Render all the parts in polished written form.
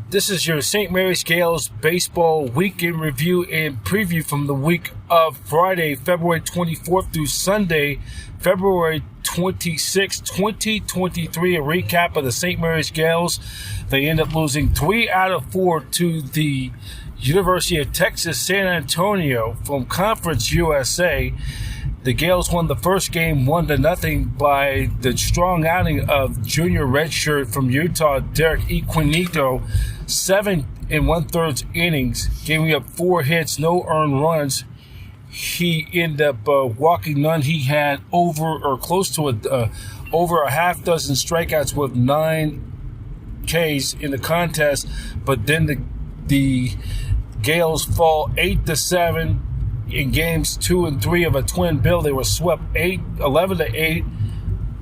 This is your St. Mary's Gaels Baseball Weekend Review and Preview from the week of Friday, February 24th through Sunday, February 26, 2023. A recap of the St. Mary's Gaels. They end up losing 3 out of 4 to the University of Texas San Antonio from Conference USA. The Gaels won the first game 1-0 by the strong outing of junior redshirt from Utah, Derek Equinito, 7 1/3 innings, giving up 4 hits, no earned runs. He ended up walking none. He had over a half dozen strikeouts with 9 Ks in the contest, but then the Gaels fall 8-7 in games 2 and 3 of a twin bill. They were swept 11-8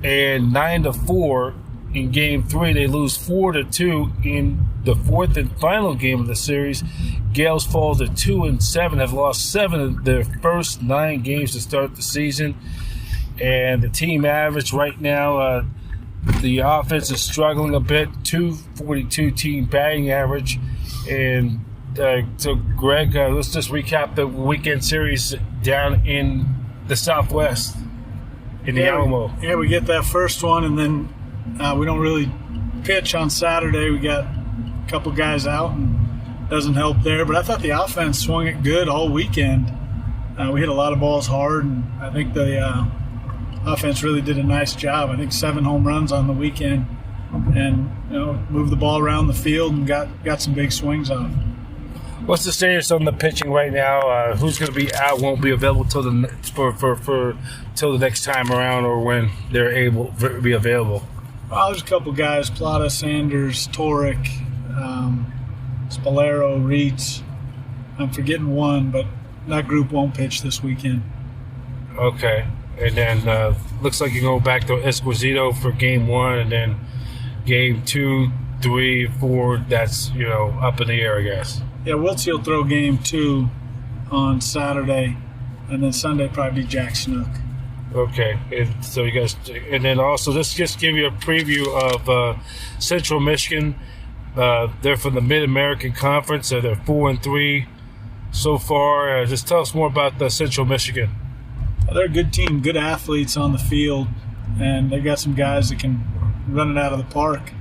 and 9-4 in game 3. They lose 4-2 in the fourth and final game of the series. Gaels fall to 2-7, have lost 7 of their first 9 games to start the season. And the team average right now, the offense is struggling a bit, 242 team batting average. And so, Greg, let's just recap the weekend series down in the Southwest, in the Alamo. Yeah, we get that first one, and then we don't really pitch on Saturday. We got a couple guys out, and doesn't help there. But I thought the offense swung it good all weekend. We hit a lot of balls hard, and I think the offense really did a nice job. I think 7 home runs on the weekend, and moved the ball around the field and got some big swings off. What's the status on the pitching right now? Who's going to be out? Won't be available till the next time around, or when they're able to be available? Well, there's a couple guys: Plata, Sanders, Torek, Spalero, Reitz. I'm forgetting one, but that group won't pitch this weekend. Okay, and then looks like you go back to Esposito for game 1, and then game 2, 3, 4. That's up in the air, I guess. Yeah, Wiltsey will throw game 2 on Saturday, and then Sunday probably be Jack Snook. Okay, and so you guys, and then also let's just give you a preview of Central Michigan. They're from the Mid-American Conference. They're 4-3 so far. Just tell us more about the Central Michigan. They're a good team, good athletes on the field, and they've got some guys that can run it out of the park.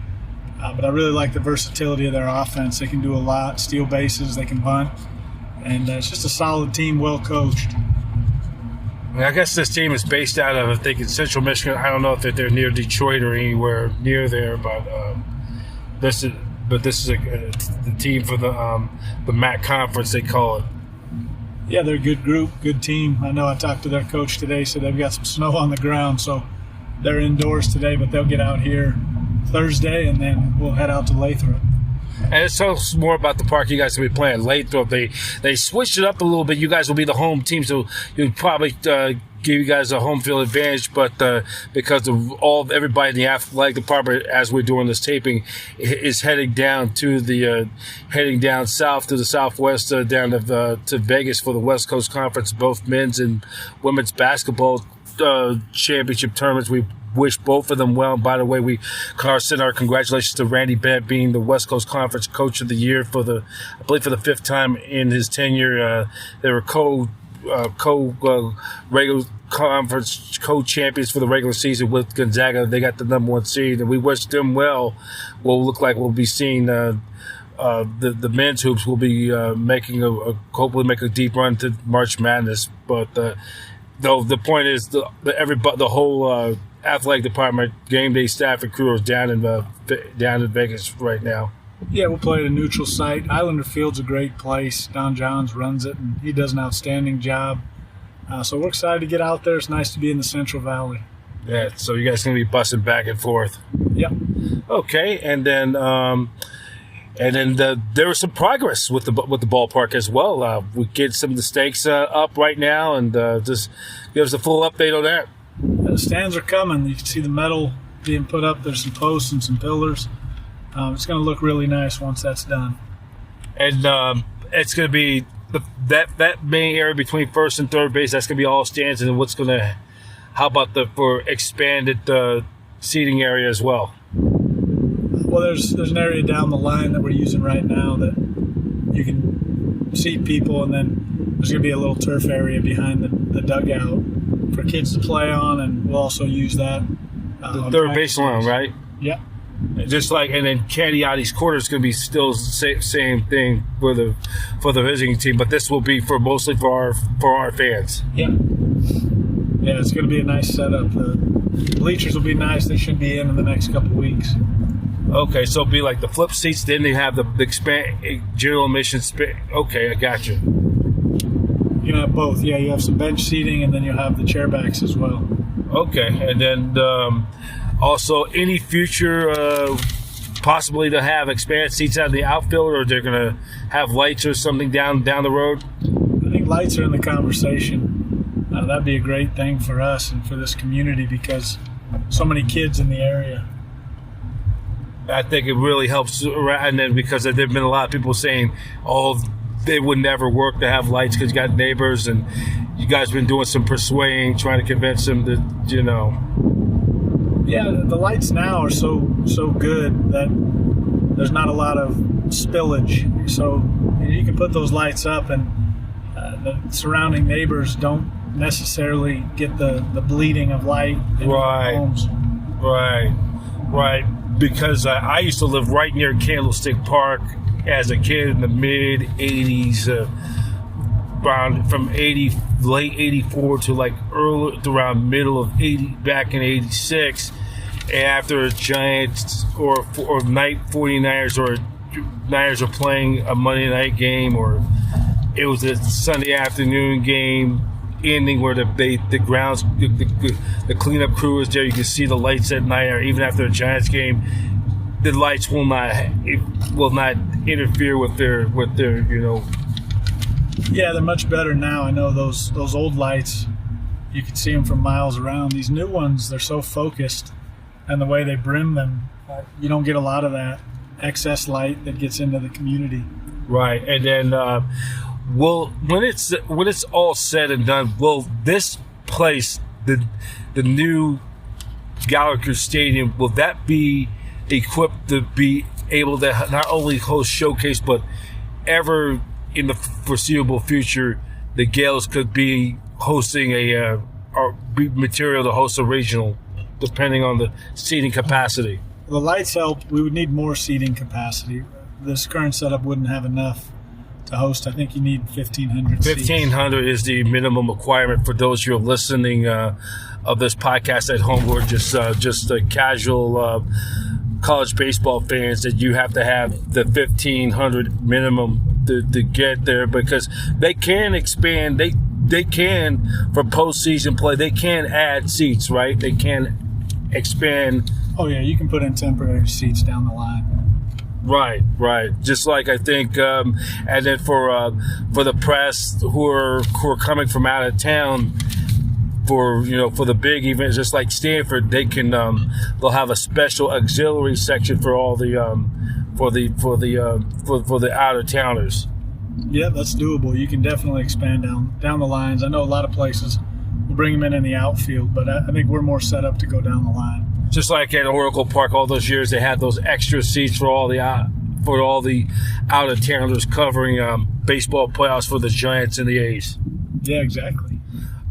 But I really like the versatility of their offense. They can do a lot, steal bases, they can bunt, and it's just a solid team, well coached. I guess this team is based out of, I think, in Central Michigan. I don't know if they're near Detroit or anywhere near there, but this is the team for the MAC Conference, they call it. Yeah, they're a good group, good team. I know I talked to their coach today, so they've got some snow on the ground, so they're indoors today, but they'll get out here Thursday, and then we'll head out to Lathrop. And tell us more about the park you guys will be playing. Lathrop, they switched it up a little bit. You guys will be the home team, so you'll probably give you guys a home field advantage. But because of everybody in the athletic department, as we're doing this taping, is heading down south to the Southwest, down to Vegas for the West Coast Conference, both men's and women's basketball championship tournaments. We wish both of them well. And by the way, we send our congratulations to Randy Bent being the West Coast Conference Coach of the Year for the 5th time in his tenure. They were regular conference co-champions for the regular season with Gonzaga. They got the #1 seed, and we wish them well. We'll look like we'll be seeing the men's hoops will be hopefully make a deep run to March Madness. But the point is the whole athletic department, game day staff and crew is down in Vegas right now. Yeah, we'll play at a neutral site. Islander Field's a great place. Don Johns runs it, and he does an outstanding job. So we're excited to get out there. It's nice to be in the Central Valley. Yeah, so you guys are going to be busting back and forth. Yep. Okay, and then there was some progress with the ballpark as well. We get some of the stakes up right now, and just give us a full update on that. The stands are coming. You can see the metal being put up. There's some posts and some pillars. It's going to look really nice once that's done. And it's going to be that main area between first and third base. That's going to be all stands. And how about for expanded seating area as well? Well, there's an area down the line that we're using right now that you can seat people, and then there's going to be a little turf area behind the dugout for kids to play on, and we'll also use that. The third base line, right? Yeah. Just like, and then Caddy Ottie's quarter is going to be still same thing for the visiting team, but this will be mostly for our fans. Yeah. Yeah, it's going to be a nice setup. The bleachers will be nice. They should be in the next couple of weeks. Okay, so it'll be like the flip seats. Then they have the general admission. Okay, I got you. You have both. Yeah, you have some bench seating, and then you'll have the chair backs as well. Okay, and then also any future possibly to have expanded seats out of the outfield, or they're going to have lights or something down the road? I think lights are in the conversation. That'd be a great thing for us and for this community because so many kids in the area. I think it really helps, and then because there have been a lot of people saying, "Oh, they would never work to have lights because you got neighbors," and you guys have been doing some persuading, trying to convince them that, you know. Yeah, the lights now are so good that there's not a lot of spillage. So you can put those lights up, and the surrounding neighbors don't necessarily get the bleeding of light in their homes. Right. Because I used to live right near Candlestick Park as a kid in the mid 80s, from late 84 to like around middle of 80, back in 86. After a Giants or night 49ers or Niners are playing a Monday night game, or it was a Sunday afternoon game ending where the cleanup crew is there. You can see the lights at night, or even after a Giants game, the lights will not interfere with their you know. Yeah, they're much better now. I know those old lights, you can see them from miles around. These new ones, they're so focused, and the way they brim them, you don't get a lot of that excess light that gets into the community. Right, and then when it's all said and done, will this place, the new Gallagher Stadium, will that be equipped to be able to not only host showcase, but ever in the foreseeable future, the Gaels could be hosting or be material to host a regional, depending on the seating capacity? The lights help. We would need more seating capacity. This current setup wouldn't have enough to host. I think you need 1,500 seats. 1,500 is the minimum requirement for those who are listening of this podcast at home, who are just casual college baseball fans, that you have to have the 1,500 minimum to get there, because they can expand. They can, for postseason play, they can add seats, right? They can expand. Oh yeah, you can put in temporary seats down the line. Right. Just like I think, and then for the press who are coming from out of town for the big events, just like Stanford, they can they'll have a special auxiliary section for all the for the out of towners. Yeah, that's doable. You can definitely expand down the lines. I know a lot of places will bring them in the outfield, but I think we're more set up to go down the line. Just like at Oracle Park all those years, they had those extra seats for all the out of towners covering baseball playoffs for the Giants and the A's. Yeah, exactly.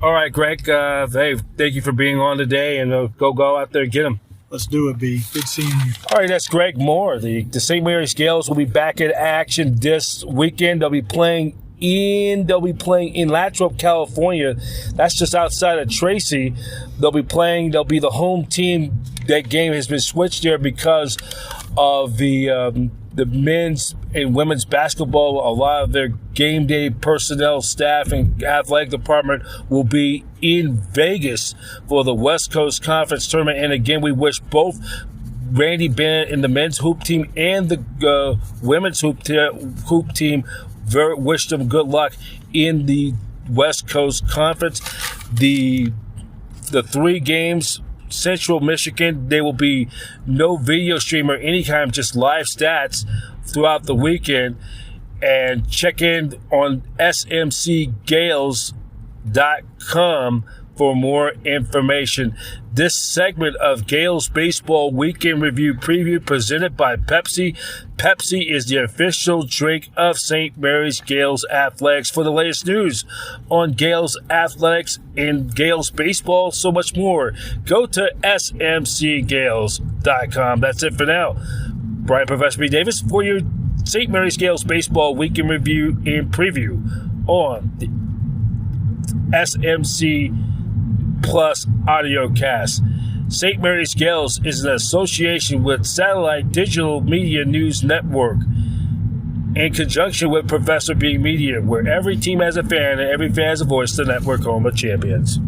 All right, Greg. Hey, thank you for being on today, and go out there and get them. Let's do it, B. Good seeing you. All right, that's Greg Moore. The St. Mary's Gaels will be back in action this weekend. They'll be playing in Lathrop, California. That's just outside of Tracy. They'll be the home team. That game has been switched there because of the men's and women's basketball. A lot of their game day personnel, staff, and athletic department will be in Vegas for the West Coast Conference Tournament. And again, we wish both Randy Bennett and the men's hoop team and the women's hoop team wish them good luck in the West Coast Conference. The 3 games, Central Michigan, there will be no video stream or any kind of just live stats throughout the weekend. And check in on smcgales.com for more information. This segment of Gaels Baseball Weekend Review Preview presented by Pepsi. Pepsi is the official drink of St. Mary's Gaels Athletics. For the latest news on Gaels Athletics and Gaels Baseball, so much more, go to smcgaels.com. That's it for now. Brian Professor B. Davis for your St. Mary's Gaels Baseball Weekend Review and Preview on the SMC Plus Audio Cast. St. Mary's Gaels is an association with Satellite Digital Media News Network in conjunction with Professor B Media, where every team has a fan and every fan has a voice. The network home of champions.